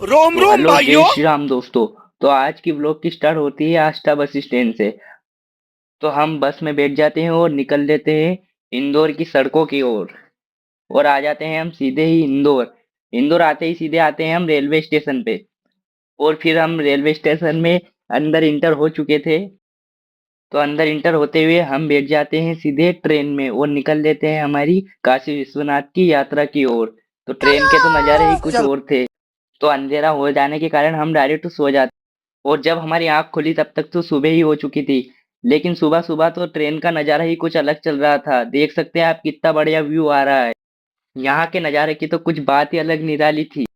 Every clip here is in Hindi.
रोम तो रोम हेलो, जय भाइयों। श्री राम दोस्तों। तो आज की व्लॉग की स्टार्ट होती है आष्टा बस स्टैंड से। तो हम बस में बैठ जाते हैं और निकल लेते हैं इंदौर की सड़कों की ओर। और आ जाते हैं हम सीधे ही इंदौर। इंदौर आते ही सीधे आते हैं हम रेलवे स्टेशन पे। और फिर हम रेलवे स्टेशन में अंदर इंटर हो चुके थे। तो अंदर इंटर होते हुए हम बैठ जाते हैं सीधे ट्रेन में और निकल लेते हैं हमारी काशी विश्वनाथ की यात्रा की ओर। तो ट्रेन के तो नज़ारे ही कुछ चलो। और थे। तो अंधेरा हो जाने के कारण हम डायरेक्ट सो जाते। और जब हमारी आँख खुली तब तक तो सुबह ही हो चुकी थी। लेकिन सुबह-सुबह तो ट्रेन का नज़ारा ही कुछ अलग चल रहा था। देख सकते हैं आप कितना बढ़िया व्यू आ रहा है। यहाँ के नज़ारे की तो कुछ बात ही अलग निराली थी।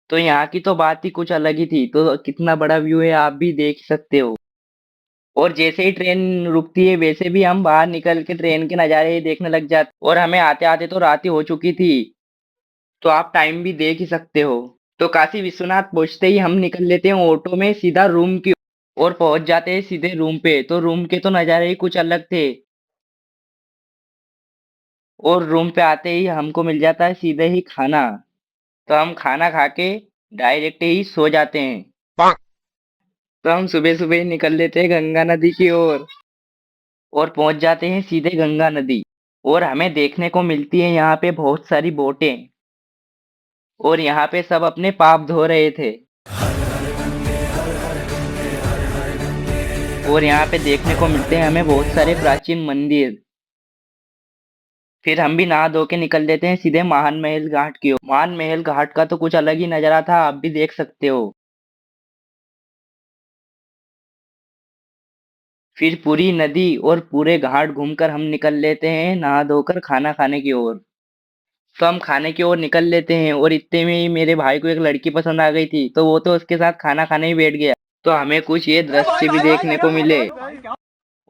तो यहाँ की तो बात ही कुछ अलग ही थी। तो कितना बड़ा व्यू है आप भी देख सकते हो। और जैसे ही ट्रेन रुकती है वैसे भी हम बाहर निकल के ट्रेन के नज़ारे ही देखने लग जाते। और हमें आते-आते तो रात ही हो चुकी थी। तो आप टाइम भी देख ही सकते हो। तो काशी विश्वनाथ पहुंचते ही हम निकल लेते हैं ऑटो में सीधा रूम की। और पहुंच जाते हैं सीधे रूम पे। तो रूम के तो नज़ारे ही कुछ अलग थे। और रूम पे आते ही हमको मिल जाता है सीधे ही खाना। तो हम खाना खा के डायरेक्ट ही सो जाते हैं। तो हम सुबह सुबह ही निकल लेते हैं गंगा नदी की ओर। और पहुंच जाते हैं सीधे गंगा नदी। और हमें देखने को मिलती है यहाँ पे बहुत सारी बोटें। और यहाँ पे सब अपने पाप धो रहे थे। और यहाँ पे देखने को मिलते हैं हमें बहुत सारे प्राचीन मंदिर। फिर हम भी नहा धो के निकल देते हैं सीधे महान महल घाट की ओर। महान महल घाट का तो कुछ अलग ही नजारा था, आप भी देख सकते हो। फिर पूरी नदी और पूरे घाट घूमकर हम निकल लेते हैं नहा धोकर खाना खाने की ओर। तो हम खाने की ओर निकल लेते हैं और इतने में ही मेरे भाई को एक लड़की पसंद आ गई थी। तो वो तो उसके साथ खाना खाने ही बैठ गया। तो हमें कुछ ये दृश्य भी देखने को मिले।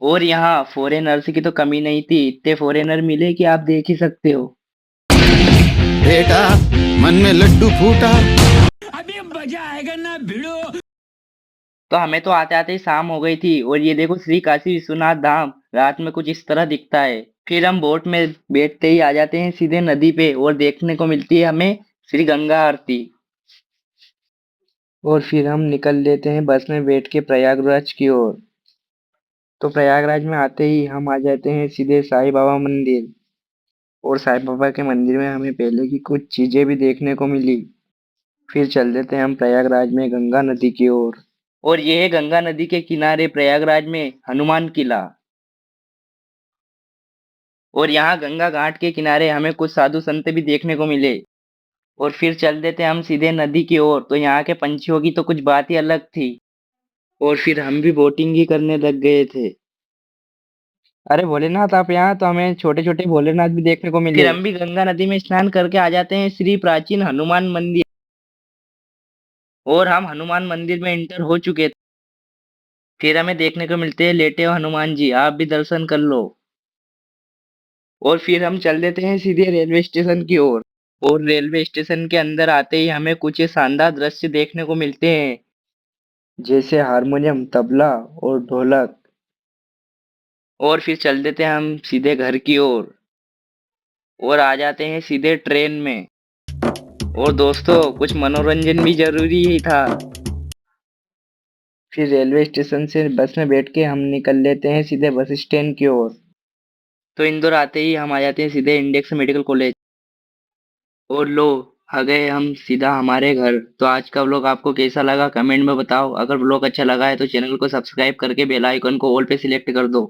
और यहाँ फॉरेनर्स की तो कमी नहीं थी, इतने फॉरेनर मिले कि आप देख ही सकते हो। बेटा मन में लड्डू फूटा। तो हमें तो आते-आते ही शाम हो गई थी। और ये देखो श्री काशी विश्वनाथ धाम रात में कुछ इस तरह दिखता है। फिर हम बोट में बैठते ही आ जाते हैं सीधे नदी पे और देखने को मिलती है हमें श्री गंगा आरती। और फिर हम निकल लेते हैं बस में बैठ के प्रयागराज की ओर। तो प्रयागराज में आते ही हम आ जाते हैं सीधे साईं बाबा मंदिर। और साईं बाबा के मंदिर में हमें पहले की कुछ चीजें भी देखने को मिली। फिर चल देते हैं हम प्रयागराज में गंगा नदी की ओर। और ये है गंगा नदी के किनारे प्रयागराज में हनुमान किला। और यहाँ गंगा घाट के किनारे हमें कुछ साधु संत भी देखने को मिले। और फिर चल देते हम सीधे नदी की ओर। तो यहाँ के पंछियों की तो कुछ बात ही अलग थी। और फिर हम भी बोटिंग ही करने लग गए थे। अरे भोलेनाथ आप यहाँ, तो हमें छोटे छोटे भोलेनाथ भी देखने को मिले। फिर हम भी गंगा नदी में स्नान करके आ जाते हैं श्री प्राचीन हनुमान मंदिर। और हम हनुमान मंदिर में एंटर हो चुके थे। फिर हमें देखने को मिलते हैं लेटे हुए हनुमान जी, आप भी दर्शन कर लो। और फिर हम चल देते हैं सीधे रेलवे स्टेशन की ओर। और रेलवे स्टेशन के अंदर आते ही हमें कुछ शानदार दृश्य देखने को मिलते हैं, जैसे हारमोनियम, तबला और ढोलक। और फिर चल देते हैं हम सीधे घर की ओर। और आ जाते हैं सीधे ट्रेन में। और दोस्तों कुछ मनोरंजन भी जरूरी ही था। फिर रेलवे स्टेशन से बस में बैठ के हम निकल लेते हैं सीधे बस स्टैंड की ओर। तो इंदौर आते ही हम आ जाते हैं सीधे इंडेक्स मेडिकल कॉलेज। और लो, आ गए हम सीधा हमारे घर। तो आज का व्लॉग आपको कैसा लगा कमेंट में बताओ। अगर व्लॉग अच्छा लगा है तो चैनल को सब्सक्राइब करके बेल आइकन को ऑल पे सिलेक्ट कर दो।